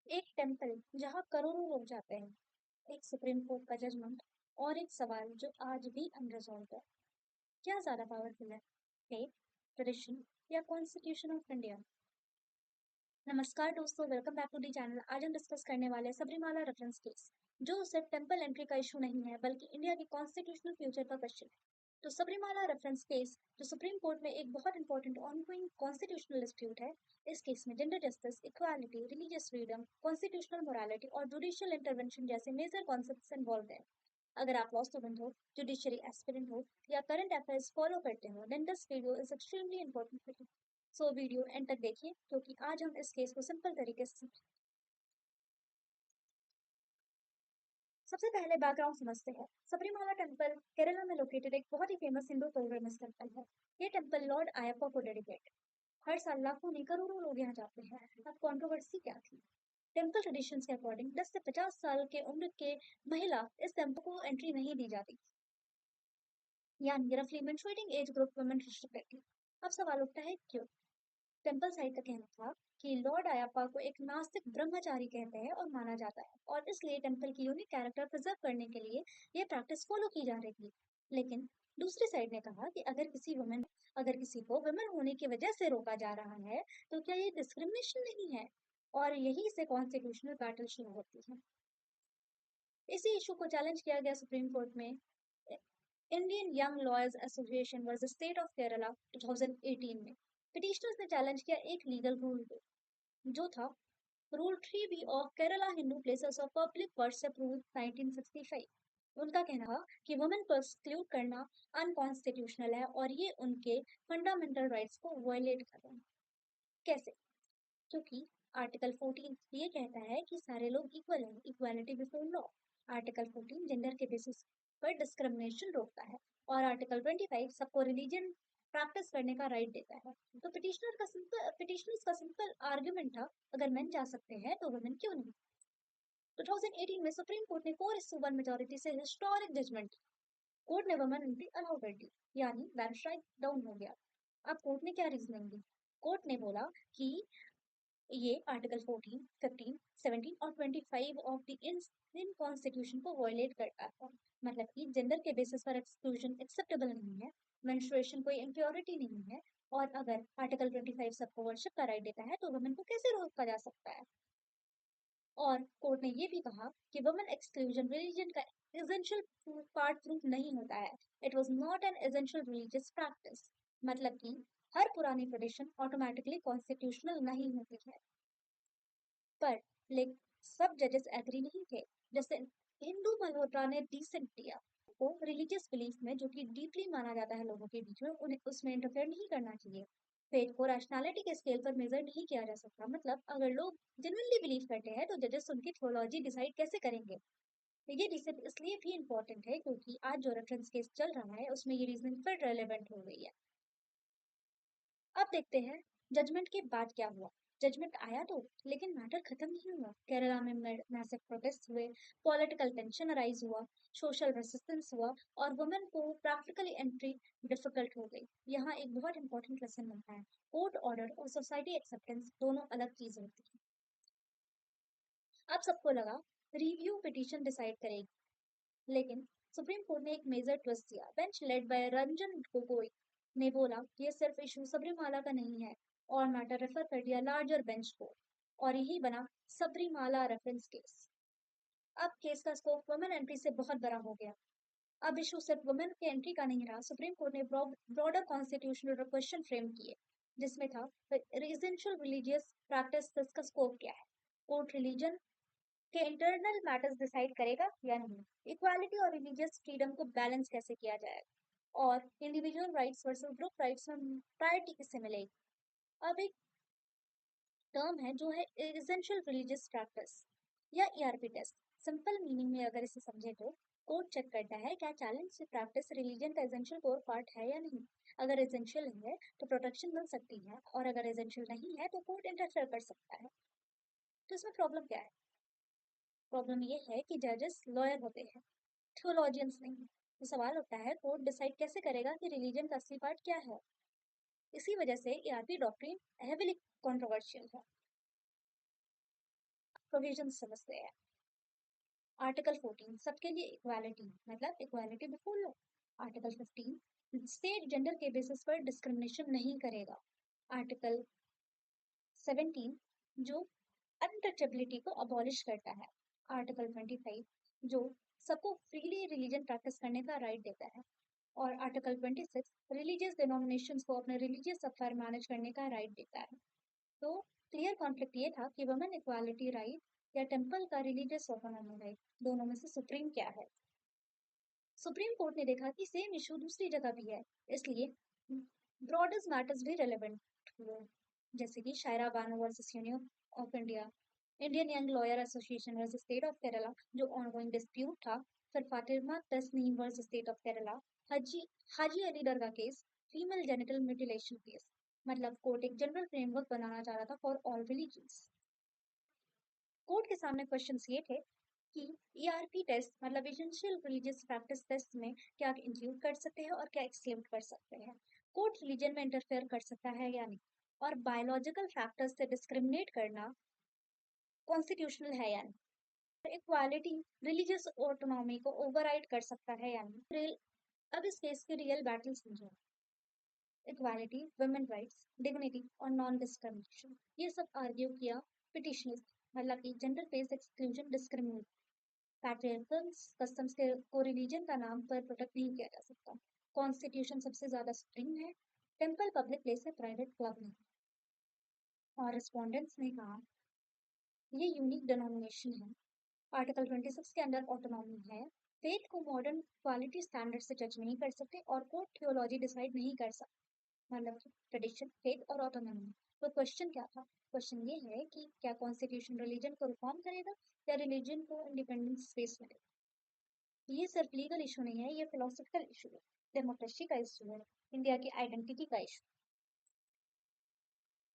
एक टेम्पल जहाँ करोड़ों लोग जाते हैं, एक सुप्रीम कोर्ट का जजमेंट और एक सवाल जो आज भी अनरिजॉल्व है। क्या ज्यादा पावरफुल है, फेथ, ट्रेडिशन या कॉन्स्टिट्यूशन ऑफ इंडिया? नमस्कार दोस्तों, welcome back to the channel. आज हम डिस्कस करने वाले हैं सबरीमाला रेफरेंस केस, जो सिर्फ टेम्पल एंट्री का इशू नहीं है बल्कि इंडिया के कॉन्स्टिट्यूशनल फ्यूचर का क्वेश्चन है। तो सबरीमाला रेफरेंस केस जो सुप्रीम कोर्ट में एक बहुत इंपॉर्टेंट ऑनगोइंग कॉन्स्टिट्यूशनल डिस्प्यूट है। इस केस में gender justice, equality, religious freedom, constitutional morality और जुडिशियल इंटरवेंशन जैसे मेजर कॉन्सेप्ट्स इन्वॉल्व हैं। अगर आप लॉ स्टूडेंट हो, जुडिशरी एस्पिरेंट हो या करंट अफेयर्स फॉलो करते हो, then this video is extremely important for you. So video end तक देखिए, क्योंकि आज हम इस केस को सिंपल तरीके से सबसे पहले बैकग्राउंड समझते हैं। सबरीमाला टेम्पल केरला में लोकेटेड एक बहुत ही फेमस हिंदू पिलग्रिमेज टेम्पल है। ये टेम्पल लॉर्ड आयप्पा को डेडिकेट। हर साल लाखों नहीं करोड़ों लोग यहाँ जाते हैं। अब कंट्रोवर्सी क्या थी? टेम्पल ट्रेडिशंस के अकॉर्डिंग 10 से 50 साल के उम्र के महिला इस टेम्पल को एंट्री नहीं दी जाती, यानी रफली menstruating age group women restricted थी। अब सवाल उठता है, क्यों? टेम्पल साइड का कहना था कि लॉर्ड आयप्पा को एक नास्तिक ब्रह्मचारी कहते हैं और माना जाता है, और इसलिए टेम्पल की यूनिक कैरेक्टर प्रिजर्व करने के लिए ये प्रैक्टिस फॉलो की जा रही थी। लेकिन दूसरी साइड ने कहा कि अगर किसी को वुमेन होने की वजह से रोका जा रहा है, तो क्या ये डिस्क्रिमिनेशन नहीं है? और यही से कॉन्स्टिट्यूशनल बैटल शुरू होती है। इसी इशू को चैलेंज किया गया सुप्रीम कोर्ट में। Indian young lawyers association versus State of Kerala 2018 में पिटिशनर्स ने चैलेंज किया एक लीगल रूल को, जो था rule 3B of Kerala Hindu places of public worship rule 1965। उनका कहना था कि वुमेन को एक्सक्लूड करना अनकॉन्स्टिट्यूशनल है और ये उनके फंडामेंटल राइट्स को वायलेट कर रहा है। कैसे? क्योंकि आर्टिकल 14 ये कहता है कि सारे लोग इक्वल हैं, equality before law. Article 14 gender के बेसिस पर डिस्क्रिमिनेशन रोकता है, और आर्टिकल 25 सबको रिलीजन प्रैक्टिस करने का राइट देता है। तो पिटिशनर्स का सिंपल आर्गुमेंट था, अगर मेन जा सकते हैं तो वुमेन क्यों नहीं? 2018 में सुप्रीम कोर्ट ने 4:1 मेजोरिटी से हिस्टोरिक जजमेंट। कोर्ट ने वुमेन एंट्री अलाउ कर दी, यानी बैन स्ट्राइक डाउन हो गया। अब कोर्ट ने क्या रीजनिंग दी? कोर्ट ने बोला कि ये आर्टिकल 14, 15, 17 और 25 ऑफ द इंडियन कॉन्स्टिट्यूशन को वायलेट करता है। मतलब कि जेंडर के बेसिस पर एक्सक्लूजन एक्सेप्टेबल नहीं है, मेंस्ट्रुएशन कोई इम्प्योरिटी नहीं है, और अगर आर्टिकल 25 सबको वर्शिप का राइट देता है, तो वुमेन को कैसे रोका जा सकता है? और कोर्ट ने ये भी कहा कि वुमेन एक्सक्लूजन रिलीजन का एसेंशियल पार्ट प्रूफ नहीं होता है। It was not an essential religious practice. मतलब कि हर पुरानी ट्रेडिशन ऑटोमेटिकली कॉन्स्टिट्यूशनल नहीं होती है। पर लेकिन सब जजेस एग्री नहीं थे। जैसे हिंदू मल्होत्रा ने डिसेंट दिया को रिलीजियस बिलीफ में, जो कि डीपली माना जाता है लोगों के बीच में, उन्हें उसमें इंटरफेयर नहीं करना चाहिए। फेथ को रैशनैलिटी के स्केल पर मेजर नहीं किया जा सकता। मतलब अगर लोग जेन्युइनली बिलीव करते हैं, तो जजेस उनकी थ्योलॉजी डिसाइड कैसे करेंगे? ये डिसेंट इसलिए भी इम्पोर्टेंट है क्योंकि आज जो रेफरेंस केस चल रहा है उसमें ये रीजनिंग फिर रेलेवेंट हो गई है। अब देखते हैं जजमेंट के बाद क्या हुआ। जजमेंट आया तो, लेकिन मैटर खत्म नहीं हुआ। केरला में मैसिव प्रोटेस्ट हुए, पॉलिटिकल टेंशन अराइज हुआ, सोशल रेसिस्टेंस हुआ, और वुमेन को प्रैक्टिकली एंट्री डिफिकल्ट हो गई। यहाँ एक बहुत इंपॉर्टेंट लेसन मिलता है। कोर्ट ऑर्डर और सोसाइटी एक्सेप्टेंस दोनों अलग चीजें होती हैं। अब सबको लगा रिव्यू पिटीशन डिसाइड करेगी, लेकिन सुप्रीम कोर्ट ने एक मेजर ट्विस्ट दिया। Bench led by Ranjan Gogoi ने बोला कि ये सिर्फ इशू सबरीमाला का नहीं है, और मैटर रेफर कर दिया लार्जर बेंच को, और यही बना सबरीमाला रेफरेंस केस। अब केस का स्कोप वुमेन एंट्री से बहुत बड़ा हो गया। अब इशू सिर्फ वुमेन के एंट्री का नहीं रहा। सुप्रीम कोर्ट ने ब्रॉडर कॉन्स्टिट्यूशनल क्वेश्चन फ्रेम किए, जिसमें था रेजिडेंशियल रिलीजियस प्रैक्टिस का स्कोप क्या है? कोर्ट रिलीजन के इंटरनल मैटर्स डिसाइड करेगा या नहीं? इक्वालिटी और रिलीजियस फ्रीडम को बैलेंस कैसे किया जाएगा? और individual rights versus group rights में प्रायोरिटी किससे मिलेगी? अब एक टर्म है जो है एसेंशियल रिलीजियस प्रैक्टिस या ईआरपी टेस्ट। सिंपल मीनिंग में अगर इसे समझे तो कोर्ट चेक करता है क्या चैलेंज से प्रैक्टिस रिलीजन का एसेंशियल कोर पार्ट है या नहीं। अगर एसेंशियल है तो प्रोटेक्शन मिल सकती है, और अगर एसेंशियल नहीं है तो कोर्ट इंटरफेयर कर सकता है। तो इसमें प्रॉब्लम क्या है? प्रॉब्लम ये है कि जजेस लॉयर होते हैं, थियोलॉजियंस नहीं। तो सवाल उठता है, कोर्ट डिसाइड कैसे करेगा कि रिलीजन का असली पार्ट क्या है? इसी वजह से ईआरपी डॉक्ट्रिन हेविली कंट्रोवर्शियल है। प्रोविजन समझते हैं। आर्टिकल 14 सबके लिए इक्वालिटी, मतलब equality before law. Article 15 state gender के बेसिस पर डिस्क्रिमिनेशन नहीं करेगा। आर्टिकल 17 जो अनटचेबिलिटी को अबॉलिश करता है। आर्टिकल 25 जो सबको फ्रीली रिलीजन प्रैक्टिस करने का राइट देता है। और आर्टिकल 26 रिलीजियस डिनोमिनेशंस को अपने रिलीजियस अफेयर मैनेज करने का राइट देता है। तो क्लियर कॉन्फ्लिक्ट ये था कि वुमेन इक्वालिटी राइट या टेम्पल का रिलीजियस ऑटोनॉमी राइट, दोनों में से सुप्रीम क्या है। सुप्रीम कोर्ट ने देखा कि सेम इशू दूसरी जगह भी है, इसलिए ब्रॉडर्स मैटर्स भी रेलेवेंट हुए, जैसे कि Shayara Bano versus Union of India, Indian Young Lawyers Association versus State of Kerala जो ऑनगोइंग डिस्प्यूट था, फिर Fatima Tasneem versus State of Kerala, Haji Haji Ali Dargah case, female genital mutilation case. मतलब कोर्ट एक जनरल फ्रेमवर्क बनाना चाह रहा था फॉर ऑल रिलीजन्स। कोर्ट के सामने क्वेश्चंस ये थे कि ईआरपी टेस्ट मतलब एसेंशियल रिलीजियस प्रैक्टिस टेस्ट में क्या इंक्लूड कर सकते हैं और क्या एक्सक्लूड कर सकते हैं। कोर्ट रिलीजन में इंटरफेयर कर सकता है या नहीं, और बायोलॉजिकल फैक्टर्स से डिस्क्रिमिनेट करना कॉन्स्टिट्यूशनल है या नहीं। इक्वालिटी रिलीजियस ऑटोनॉमी को ओवरराइड कर सकता है या नहीं। अब इस केस की रियल बैटल समझो। इक्वालिटी, वुमेन राइट्स, डिग्निटी और नॉन डिस्क्रिमिनेशन, ये सब आर्ग्यू किया पिटिशनर्स, मतलब कि gender based exclusion, discriminate, patriarchals customs के को रिलीजन का नाम पर प्रोटेक्ट नहीं किया जा सकता। कॉन्स्टिट्यूशन सबसे ज्यादा सुप्रीम है। टेम्पल पब्लिक प्लेस है, प्राइवेट क्लब नहीं। और रिस्पोंडेंट्स ने कहा ये यूनिक डिनोमिनेशन है। आर्टिकल 26 के अंदर ऑटोनॉमी है। फेथ को मॉडर्न क्वालिटी स्टैंडर्ड से जज नहीं कर सकते और कोर्ट थियोलॉजी डिसाइड नहीं कर सकते, मतलब ट्रेडिशन, फेथ और ऑटोनॉमी। तो क्वेश्चन क्या था? क्वेश्चन ये है कि क्या कॉन्स्टिट्यूशन रिलीजन को रिफॉर्म करेगा या रिलीजन को इंडिपेंडेंट स्पेस मिलेगा। ये सिर्फ लीगल इशू नहीं है, ये फिलोसफिकल इशू है, डेमोक्रेसी का इशू है, इंडिया की आइडेंटिटी का इशू।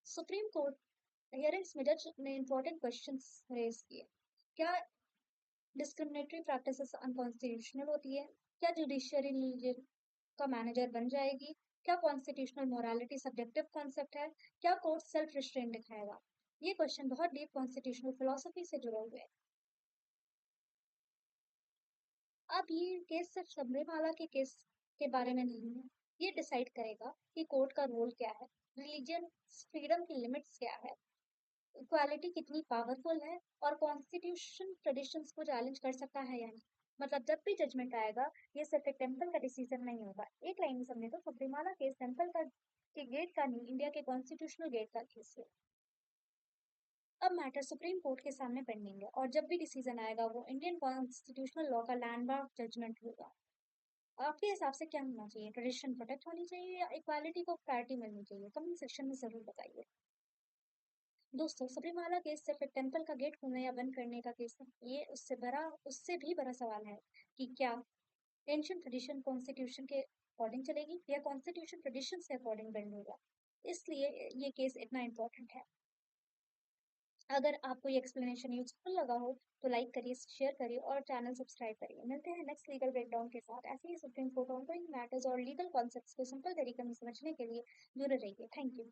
सुप्रीम कोर्ट हियरिंग्स में जज ने इंपॉर्टेंट क्वेश्चंस रेज किए। क्या डिस्क्रिमिनेटरी प्रैक्टिसेस अनकॉन्स्टिट्यूशनल होती है? क्या जुडिशियरी रिलीजन का मैनेजर बन जाएगी? क्या कॉन्स्टिट्यूशनल मोरालिटी सब्जेक्टिव कॉन्सेप्ट है? क्या कोर्ट सेल्फ रिस्ट्रेन दिखाएगा? ये क्वेश्चन बहुत डीप कॉन्स्टिट्यूशनल फिलोसफी से जुड़े हुए हैं। अब ये केस सिर्फ सबरीमाला के केस के बारे में नहीं है, ये डिसाइड करेगा कि कोर्ट का रोल क्या है, रिलीजन फ्रीडम की लिमिट्स क्या है, इक्वालिटी कितनी पावरफुल है, और कॉन्स्टिट्यूशन ट्रेडिशंस को चैलेंज कर सकता है या नहीं। मतलब जब भी जजमेंट आएगा, ये सिर्फ एक टेम्पल का डिसीजन नहीं होगा। एक लाइन में समझे तो सबरीमाला केस टेम्पल का के गेट का नहीं, इंडिया के कॉन्स्टिट्यूशनल गेट का केस है। अब मैटर सुप्रीम कोर्ट के सामने पेंडिंग है, और जब भी डिसीजन आएगा वो इंडियन कॉन्स्टिट्यूशनल लॉ का लैंडमार्क जजमेंट होगा। आपके हिसाब से क्या होना चाहिए? ट्रेडिशन प्रोटेक्ट होनी चाहिए या इक्वालिटी को प्रायोरिटी मिलनी चाहिए? कमेंट सेक्शन में जरूर बताइए। दोस्तों, सबरीमाला केस सिर्फ एक टेम्पल का गेट खोलने या बंद करने का केस है। ये उससे भी बड़ा सवाल है कि क्या एंशियंट ट्रेडिशन कॉन्स्टिट्यूशन के अकॉर्डिंग चलेगी या कॉन्स्टिट्यूशन ट्रेडिशन से अकॉर्डिंग बेंड होगा। इसलिए ये केस इतना इम्पोर्टेंट है। अगर आपको ये एक्सप्लेनेशन यूजफुल लगा हो तो लाइक करिए, शेयर करिए और चैनल सब्सक्राइब करिए। मिलते हैं नेक्स्ट लीगल ब्रेकडाउन के साथ। ऐसे ही सुप्रीम कोर्ट ऑनगोइंग मैटर्स और लीगल कॉन्सेप्ट्स को सिंपल तरीके में समझने के लिए जुड़े रहिए। Thank you.